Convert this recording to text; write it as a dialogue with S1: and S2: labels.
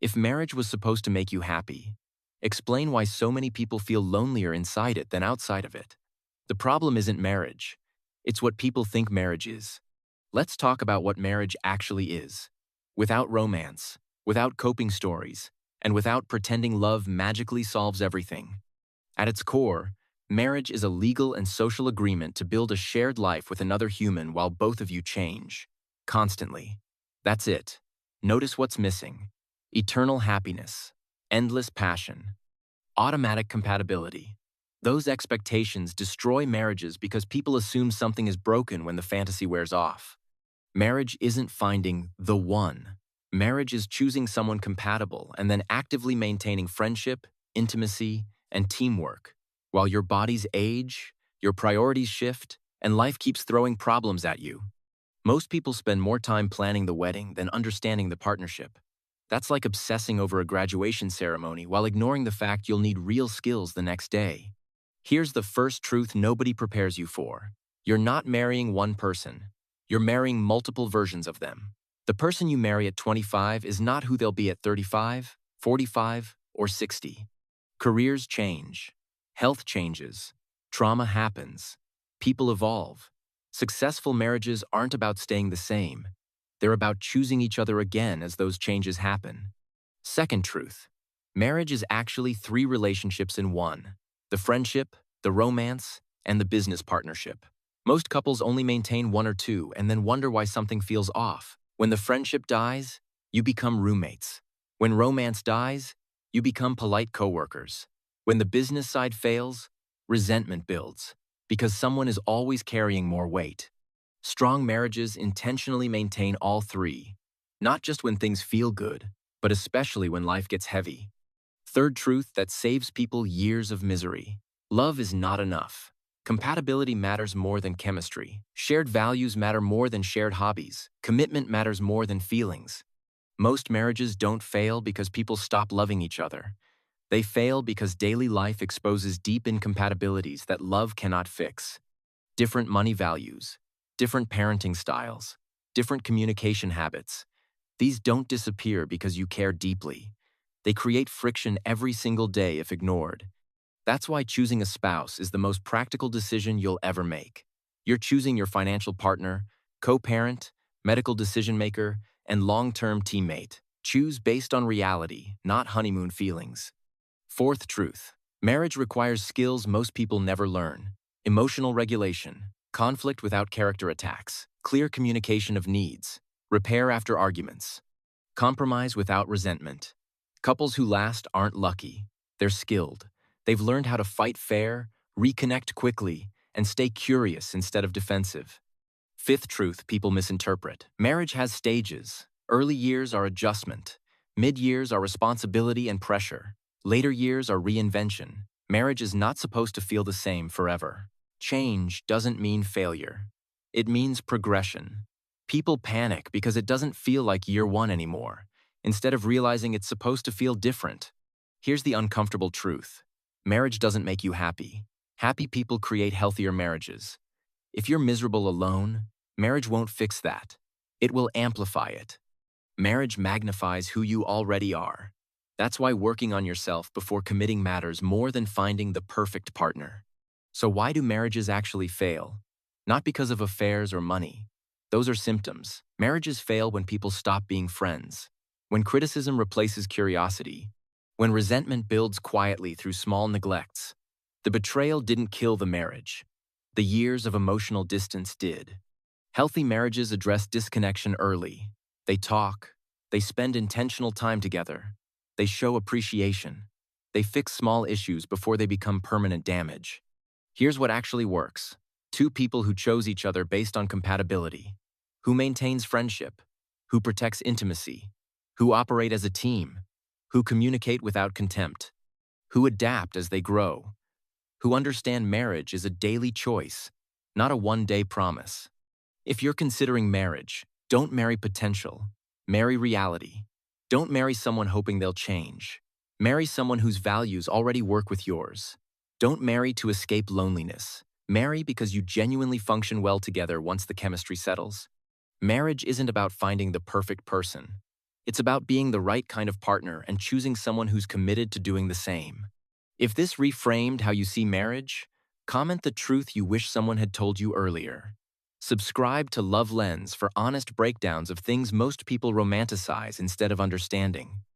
S1: If marriage was supposed to make you happy, explain why so many people feel lonelier inside it than outside of it. The problem isn't marriage. It's what people think marriage is. Let's talk about what marriage actually is. Without romance, without coping stories, and without pretending love magically solves everything. At its core, marriage is a legal and social agreement to build a shared life with another human while both of you change. Constantly. That's it. Notice what's missing. Eternal happiness. Endless passion. Automatic compatibility. Those expectations destroy marriages because people assume something is broken when the fantasy wears off. Marriage isn't finding the one. Marriage is choosing someone compatible and then actively maintaining friendship, intimacy, and teamwork. While your bodies age, your priorities shift, and life keeps throwing problems at you. Most people spend more time planning the wedding than understanding the partnership. That's like obsessing over a graduation ceremony while ignoring the fact you'll need real skills the next day. Here's the first truth nobody prepares you for. You're not marrying one person. You're marrying multiple versions of them. The person you marry at 25 is not who they'll be at 35, 45, or 60. Careers change. Health changes. Trauma happens. People evolve. Successful marriages aren't about staying the same. They're about choosing each other again as those changes happen. Second truth. Marriage is actually 3 relationships in one: the friendship, the romance, and the business partnership. Most couples only maintain 1 or 2 and then wonder why something feels off. When the friendship dies, you become roommates. When romance dies, you become polite coworkers. When the business side fails, resentment builds, because someone is always carrying more weight. Strong marriages intentionally maintain all 3, not just when things feel good, but especially when life gets heavy. Third truth that saves people years of misery. Love is not enough. Compatibility matters more than chemistry. Shared values matter more than shared hobbies. Commitment matters more than feelings. Most marriages don't fail because people stop loving each other. They fail because daily life exposes deep incompatibilities that love cannot fix. Different money values, different parenting styles, different communication habits. These don't disappear because you care deeply. They create friction every single day if ignored. That's why choosing a spouse is the most practical decision you'll ever make. You're choosing your financial partner, co-parent, medical decision-maker, and long-term teammate. Choose based on reality, not honeymoon feelings. Fourth truth. Marriage requires skills most people never learn. Emotional regulation, conflict without character attacks, clear communication of needs, repair after arguments, compromise without resentment. Couples who last aren't lucky. They're skilled. They've learned how to fight fair, reconnect quickly, and stay curious instead of defensive. Fifth truth people misinterpret. Marriage has stages. Early years are adjustment. Mid-years are responsibility and pressure. Later years are reinvention. Marriage is not supposed to feel the same forever. Change doesn't mean failure. It means progression. People panic because it doesn't feel like year 1 anymore, instead of realizing it's supposed to feel different. Here's the uncomfortable truth. Marriage doesn't make you happy. Happy people create healthier marriages. If you're miserable alone, marriage won't fix that. It will amplify it. Marriage magnifies who you already are. That's why working on yourself before committing matters more than finding the perfect partner. So why do marriages actually fail? Not because of affairs or money. Those are symptoms. Marriages fail when people stop being friends, when criticism replaces curiosity, when resentment builds quietly through small neglects. The betrayal didn't kill the marriage. The years of emotional distance did. Healthy marriages address disconnection early. They talk. They spend intentional time together. They show appreciation. They fix small issues before they become permanent damage. Here's what actually works. 2 people who chose each other based on compatibility, who maintains friendship, who protects intimacy, who operate as a team, who communicate without contempt, who adapt as they grow, who understand marriage is a daily choice, not a one-day promise. If you're considering marriage, don't marry potential. Marry reality. Don't marry someone hoping they'll change. Marry someone whose values already work with yours. Don't marry to escape loneliness. Marry because you genuinely function well together once the chemistry settles. Marriage isn't about finding the perfect person. It's about being the right kind of partner and choosing someone who's committed to doing the same. If this reframed how you see marriage, comment the truth you wish someone had told you earlier. Subscribe to Lovelens for honest breakdowns of things most people romanticize instead of understanding.